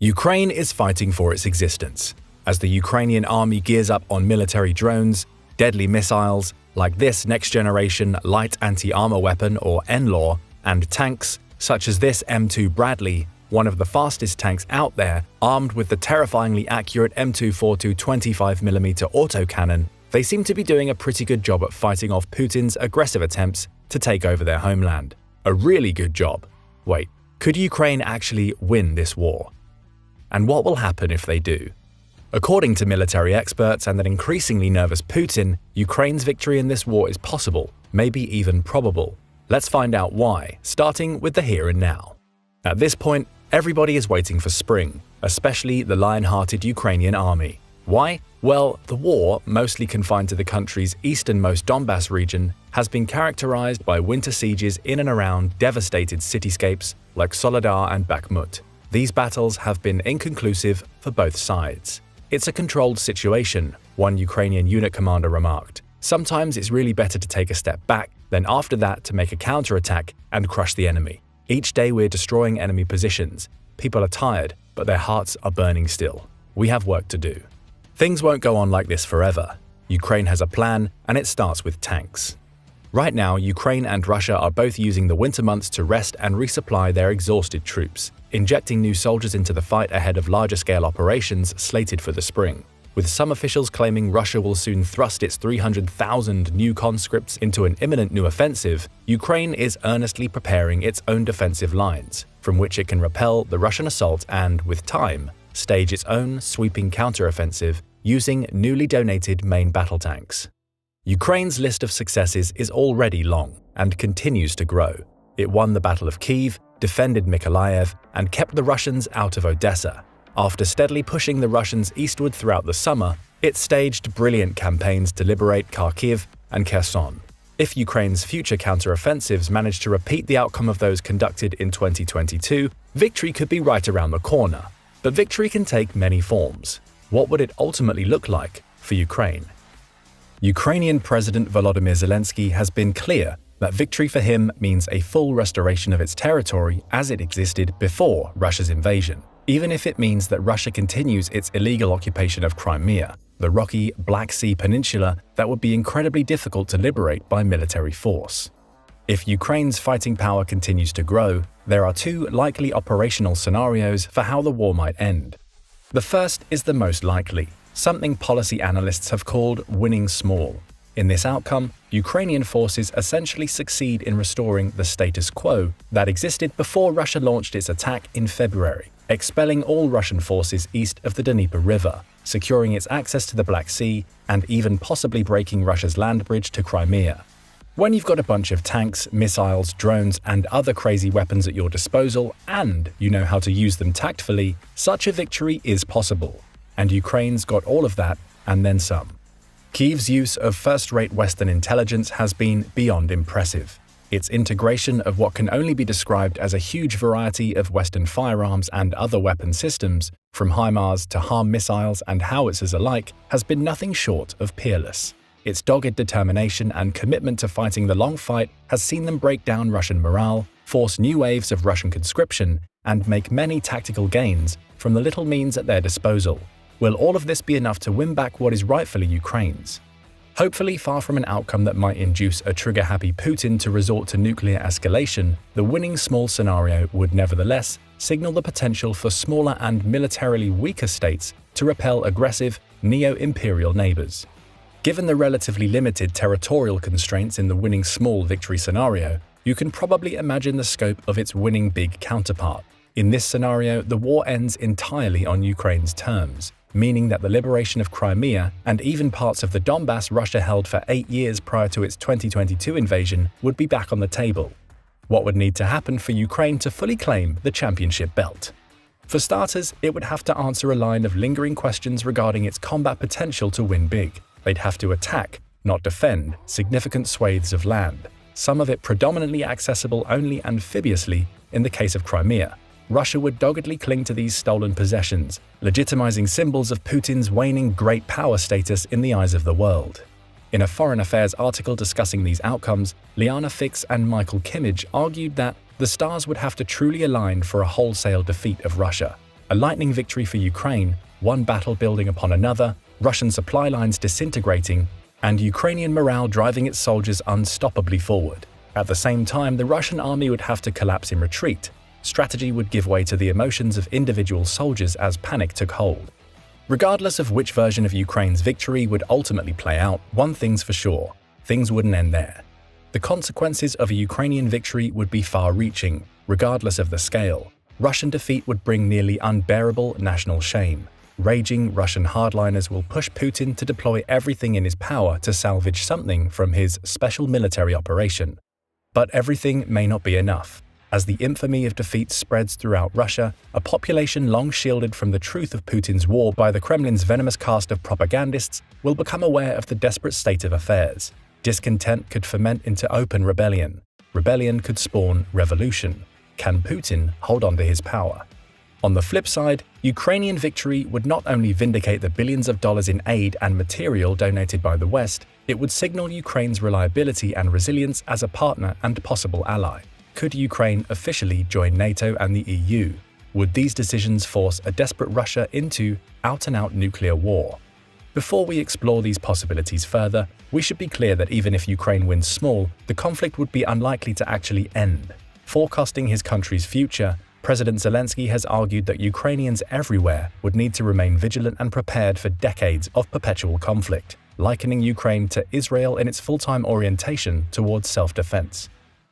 Ukraine is fighting for its existence. As the Ukrainian army gears up on military drones, deadly missiles like this next-generation light anti-armor weapon or NLAW, and tanks such as this M2 Bradley, one of the fastest tanks out there, armed with the terrifyingly accurate M242 25mm autocannon, they seem to be doing a pretty good job at fighting off Putin's aggressive attempts to take over their homeland. A really good job. Wait, could Ukraine actually win this war? And what will happen if they do? According to military experts and an increasingly nervous Putin, Ukraine's victory in this war is possible, maybe even probable. Let's find out why, starting with the here and now. At this point, everybody is waiting for spring, especially the lion-hearted Ukrainian army. Why? Well, the war, mostly confined to the country's easternmost Donbas region, has been characterized by winter sieges in and around devastated cityscapes like Soledar and Bakhmut. These battles have been inconclusive for both sides. It's a controlled situation, one Ukrainian unit commander remarked. Sometimes it's really better to take a step back, then after that to make a counterattack and crush the enemy. Each day we're destroying enemy positions. People are tired, but their hearts are burning still. We have work to do. Things won't go on like this forever. Ukraine has a plan, and it starts with tanks. Right now, Ukraine and Russia are both using the winter months to rest and resupply their exhausted troops, injecting new soldiers into the fight ahead of larger-scale operations slated for the spring. With some officials claiming Russia will soon thrust its 300,000 new conscripts into an imminent new offensive, Ukraine is earnestly preparing its own defensive lines, from which it can repel the Russian assault and, with time, stage its own sweeping counteroffensive using newly donated main battle tanks. Ukraine's list of successes is already long and continues to grow. It won the Battle of Kyiv, defended Mykolaiv, and kept the Russians out of Odessa. After steadily pushing the Russians eastward throughout the summer, it staged brilliant campaigns to liberate Kharkiv and Kherson. If Ukraine's future counteroffensives manage to repeat the outcome of those conducted in 2022, victory could be right around the corner. But victory can take many forms. What would it ultimately look like for Ukraine? Ukrainian President Volodymyr Zelensky has been clear that victory for him means a full restoration of its territory as it existed before Russia's invasion, even if it means that Russia continues its illegal occupation of Crimea, the rocky Black Sea peninsula that would be incredibly difficult to liberate by military force. If Ukraine's fighting power continues to grow, there are two likely operational scenarios for how the war might end. The first is the most likely, something policy analysts have called winning small. In this outcome, Ukrainian forces essentially succeed in restoring the status quo that existed before Russia launched its attack in February, expelling all Russian forces east of the Dnieper River, securing its access to the Black Sea, and even possibly breaking Russia's land bridge to Crimea. When you've got a bunch of tanks, missiles, drones, and other crazy weapons at your disposal, and you know how to use them tactfully, such a victory is possible. And Ukraine's got all of that, and then some. Kyiv's use of first-rate Western intelligence has been beyond impressive. Its integration of what can only be described as a huge variety of Western firearms and other weapon systems, from HIMARS to HARM missiles and howitzers alike, has been nothing short of peerless. Its dogged determination and commitment to fighting the long fight has seen them break down Russian morale, force new waves of Russian conscription, and make many tactical gains from the little means at their disposal. Will all of this be enough to win back what is rightfully Ukraine's? Hopefully far from an outcome that might induce a trigger-happy Putin to resort to nuclear escalation, the winning small scenario would nevertheless signal the potential for smaller and militarily weaker states to repel aggressive, neo-imperial neighbors. Given the relatively limited territorial constraints in the winning small victory scenario, you can probably imagine the scope of its winning big counterpart. In this scenario, the war ends entirely on Ukraine's terms, meaning that the liberation of Crimea and even parts of the Donbas Russia held for 8 years prior to its 2022 invasion would be back on the table. What would need to happen for Ukraine to fully claim the championship belt? For starters, it would have to answer a line of lingering questions regarding its combat potential to win big. They'd have to attack, not defend, significant swathes of land, some of it predominantly accessible only amphibiously in the case of Crimea. Russia would doggedly cling to these stolen possessions, legitimizing symbols of Putin's waning great power status in the eyes of the world. In a Foreign Affairs article discussing these outcomes, Liana Fix and Michael Kimmage argued that the stars would have to truly align for a wholesale defeat of Russia. A lightning victory for Ukraine, one battle building upon another, Russian supply lines disintegrating, and Ukrainian morale driving its soldiers unstoppably forward. At the same time, the Russian army would have to collapse in retreat. Strategy would give way to the emotions of individual soldiers as panic took hold. Regardless of which version of Ukraine's victory would ultimately play out, one thing's for sure: things wouldn't end there. The consequences of a Ukrainian victory would be far-reaching, regardless of the scale. Russian defeat would bring nearly unbearable national shame. Raging Russian hardliners will push Putin to deploy everything in his power to salvage something from his special military operation. But everything may not be enough. As the infamy of defeat spreads throughout Russia, a population long shielded from the truth of Putin's war by the Kremlin's venomous cast of propagandists will become aware of the desperate state of affairs. Discontent could ferment into open rebellion. Rebellion could spawn revolution. Can Putin hold on to his power? On the flip side, Ukrainian victory would not only vindicate the billions of dollars in aid and material donated by the West, it would signal Ukraine's reliability and resilience as a partner and possible ally. Could Ukraine officially join NATO and the EU? Would these decisions force a desperate Russia into out-and-out nuclear war? Before we explore these possibilities further, we should be clear that even if Ukraine wins small, the conflict would be unlikely to actually end. Forecasting his country's future, President Zelensky has argued that Ukrainians everywhere would need to remain vigilant and prepared for decades of perpetual conflict, likening Ukraine to Israel in its full-time orientation towards self-defense.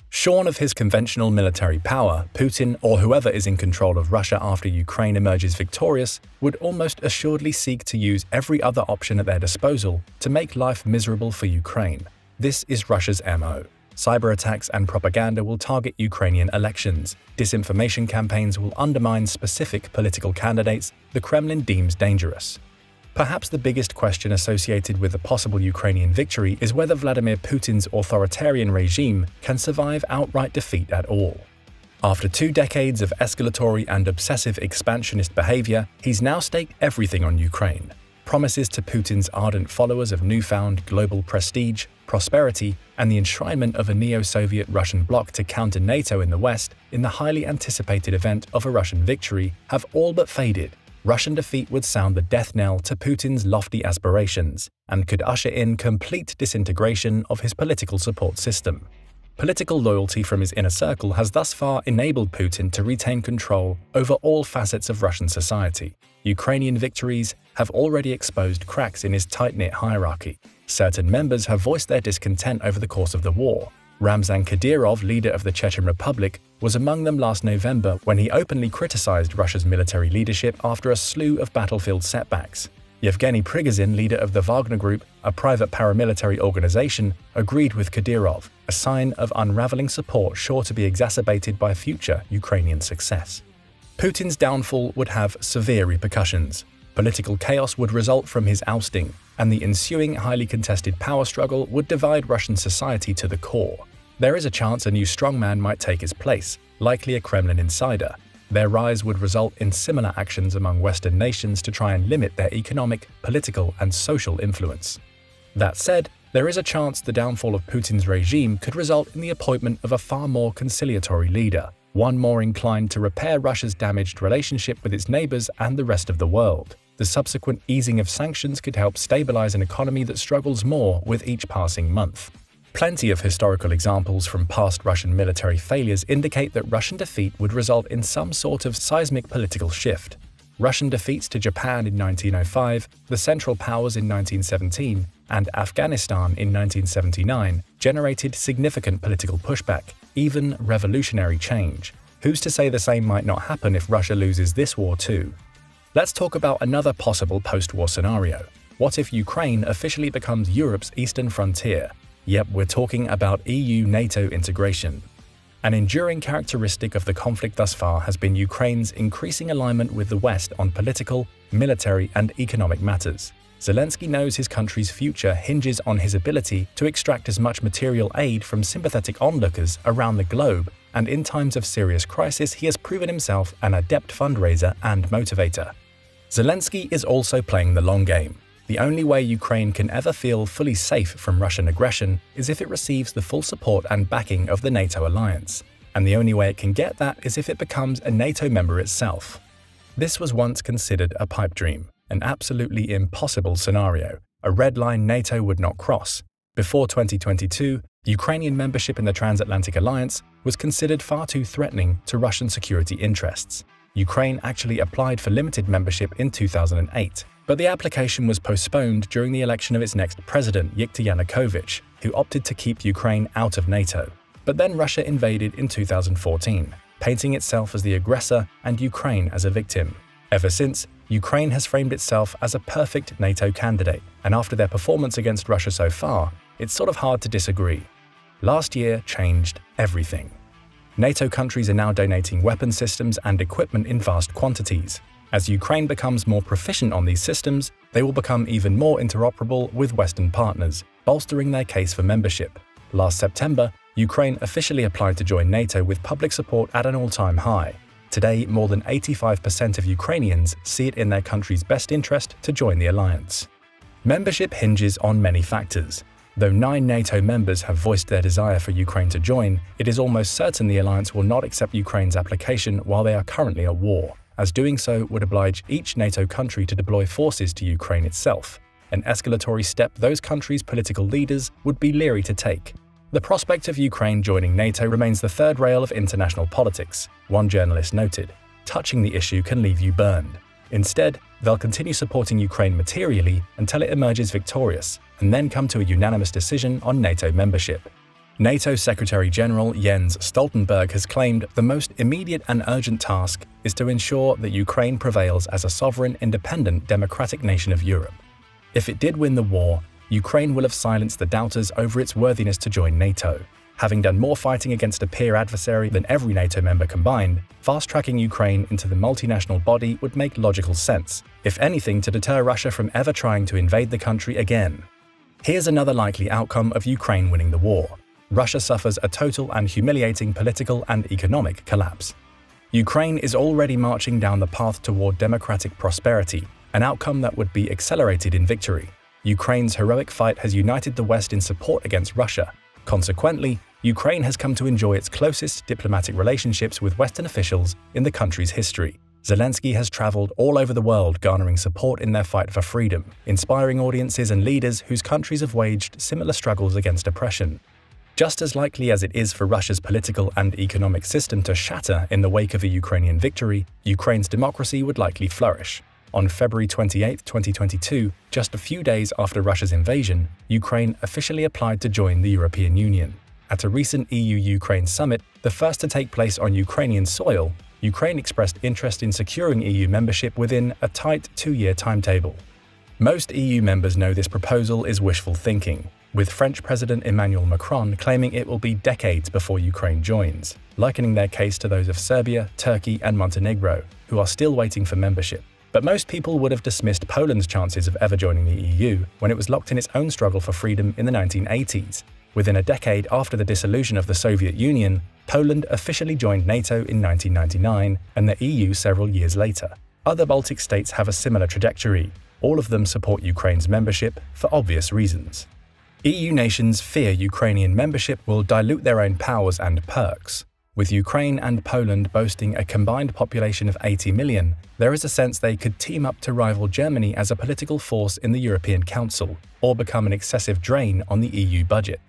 Shorn of his conventional military power, Putin, or whoever is in control of Russia after Ukraine emerges victorious, would almost assuredly seek to use every other option at their disposal to make life miserable for Ukraine. This is Russia's MO. Cyber attacks and propaganda will target Ukrainian elections. Disinformation campaigns will undermine specific political candidates the Kremlin deems dangerous. Perhaps the biggest question associated with a possible Ukrainian victory is whether Vladimir Putin's authoritarian regime can survive outright defeat at all. After 2 decades of escalatory and obsessive expansionist behavior, he's now staked everything on Ukraine. Promises to Putin's ardent followers of newfound global prestige, prosperity, and the enshrinement of a neo-Soviet Russian bloc to counter NATO in the West in the highly anticipated event of a Russian victory have all but faded. Russian defeat would sound the death knell to Putin's lofty aspirations and could usher in complete disintegration of his political support system. Political loyalty from his inner circle has thus far enabled Putin to retain control over all facets of Russian society. Ukrainian victories have already exposed cracks in his tight-knit hierarchy. Certain members have voiced their discontent over the course of the war. Ramzan Kadyrov, leader of the Chechen Republic, was among them last November when he openly criticized Russia's military leadership after a slew of battlefield setbacks. Yevgeny Prigozhin, leader of the Wagner Group, a private paramilitary organization, agreed with Kadyrov, a sign of unraveling support sure to be exacerbated by future Ukrainian success. Putin's downfall would have severe repercussions. Political chaos would result from his ousting, and the ensuing highly contested power struggle would divide Russian society to the core. There is a chance a new strongman might take his place, likely a Kremlin insider. Their rise would result in similar actions among Western nations to try and limit their economic, political, and social influence. That said, there is a chance the downfall of Putin's regime could result in the appointment of a far more conciliatory leader, one more inclined to repair Russia's damaged relationship with its neighbors and the rest of the world. The subsequent easing of sanctions could help stabilize an economy that struggles more with each passing month. Plenty of historical examples from past Russian military failures indicate that Russian defeat would result in some sort of seismic political shift. Russian defeats to Japan in 1905, the Central Powers in 1917, and Afghanistan in 1979 generated significant political pushback, even revolutionary change. Who's to say the same might not happen if Russia loses this war too? Let's talk about another possible post-war scenario. What if Ukraine officially becomes Europe's eastern frontier? Yep, we're talking about EU-NATO integration. An enduring characteristic of the conflict thus far has been Ukraine's increasing alignment with the West on political, military, and economic matters. Zelensky knows his country's future hinges on his ability to extract as much material aid from sympathetic onlookers around the globe, and in times of serious crisis he has proven himself an adept fundraiser and motivator. Zelensky is also playing the long game. The only way Ukraine can ever feel fully safe from Russian aggression is if it receives the full support and backing of the NATO alliance. And the only way it can get that is if it becomes a NATO member itself. This was once considered a pipe dream, an absolutely impossible scenario, a red line NATO would not cross. Before 2022, Ukrainian membership in the Transatlantic Alliance was considered far too threatening to Russian security interests. Ukraine actually applied for limited membership in 2008, but the application was postponed during the election of its next president, Viktor Yanukovych, who opted to keep Ukraine out of NATO. But then Russia invaded in 2014, painting itself as the aggressor and Ukraine as a victim. Ever since, Ukraine has framed itself as a perfect NATO candidate, and after their performance against Russia so far, it's sort of hard to disagree. Last year changed everything. NATO countries are now donating weapon systems and equipment in vast quantities. As Ukraine becomes more proficient on these systems, they will become even more interoperable with Western partners, bolstering their case for membership. Last September, Ukraine officially applied to join NATO with public support at an all-time high. Today, more than 85% of Ukrainians see it in their country's best interest to join the alliance. Membership hinges on many factors. Though 9 NATO members have voiced their desire for Ukraine to join, it is almost certain the alliance will not accept Ukraine's application while they are currently at war, as doing so would oblige each NATO country to deploy forces to Ukraine itself, an escalatory step those countries' political leaders would be leery to take. The prospect of Ukraine joining NATO remains the third rail of international politics, one journalist noted. Touching the issue can leave you burned. Instead, they'll continue supporting Ukraine materially until it emerges victorious, and then come to a unanimous decision on NATO membership. NATO Secretary-General Jens Stoltenberg has claimed the most immediate and urgent task is to ensure that Ukraine prevails as a sovereign, independent, democratic nation of Europe. If it did win the war, Ukraine will have silenced the doubters over its worthiness to join NATO. Having done more fighting against a peer adversary than every NATO member combined, fast-tracking Ukraine into the multinational body would make logical sense, if anything to deter Russia from ever trying to invade the country again. Here's another likely outcome of Ukraine winning the war. Russia suffers a total and humiliating political and economic collapse. Ukraine is already marching down the path toward democratic prosperity, an outcome that would be accelerated in victory. Ukraine's heroic fight has united the West in support against Russia. Consequently, Ukraine has come to enjoy its closest diplomatic relationships with Western officials in the country's history. Zelensky has traveled all over the world garnering support in their fight for freedom, inspiring audiences and leaders whose countries have waged similar struggles against oppression. Just as likely as it is for Russia's political and economic system to shatter in the wake of a Ukrainian victory, Ukraine's democracy would likely flourish. On February 28, 2022, just a few days after Russia's invasion, Ukraine officially applied to join the European Union. At a recent EU-Ukraine summit, the first to take place on Ukrainian soil, Ukraine expressed interest in securing EU membership within a tight 2-year timetable. Most EU members know this proposal is wishful thinking, with French President Emmanuel Macron claiming it will be decades before Ukraine joins, likening their case to those of Serbia, Turkey, and Montenegro, who are still waiting for membership. But most people would have dismissed Poland's chances of ever joining the EU when it was locked in its own struggle for freedom in the 1980s. Within a decade after the dissolution of the Soviet Union, Poland officially joined NATO in 1999 and the EU several years later. Other Baltic states have a similar trajectory. All of them support Ukraine's membership for obvious reasons. EU nations fear Ukrainian membership will dilute their own powers and perks. With Ukraine and Poland boasting a combined population of 80 million, there is a sense they could team up to rival Germany as a political force in the European Council, or become an excessive drain on the EU budget.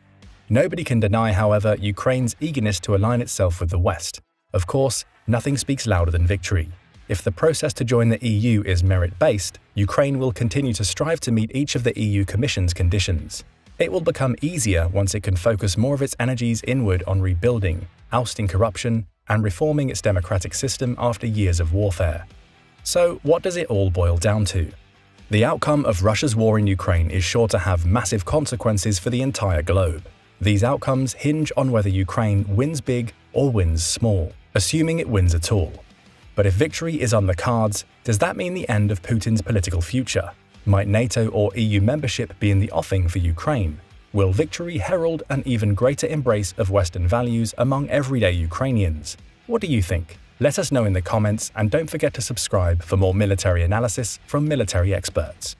Nobody can deny, however, Ukraine's eagerness to align itself with the West. Of course, nothing speaks louder than victory. If the process to join the EU is merit-based, Ukraine will continue to strive to meet each of the EU Commission's conditions. It will become easier once it can focus more of its energies inward on rebuilding, ousting corruption, and reforming its democratic system after years of warfare. So, what does it all boil down to? The outcome of Russia's war in Ukraine is sure to have massive consequences for the entire globe. These outcomes hinge on whether Ukraine wins big or wins small, assuming it wins at all. But if victory is on the cards, does that mean the end of Putin's political future? Might NATO or EU membership be in the offing for Ukraine? Will victory herald an even greater embrace of Western values among everyday Ukrainians? What do you think? Let us know in the comments, and don't forget to subscribe for more military analysis from military experts.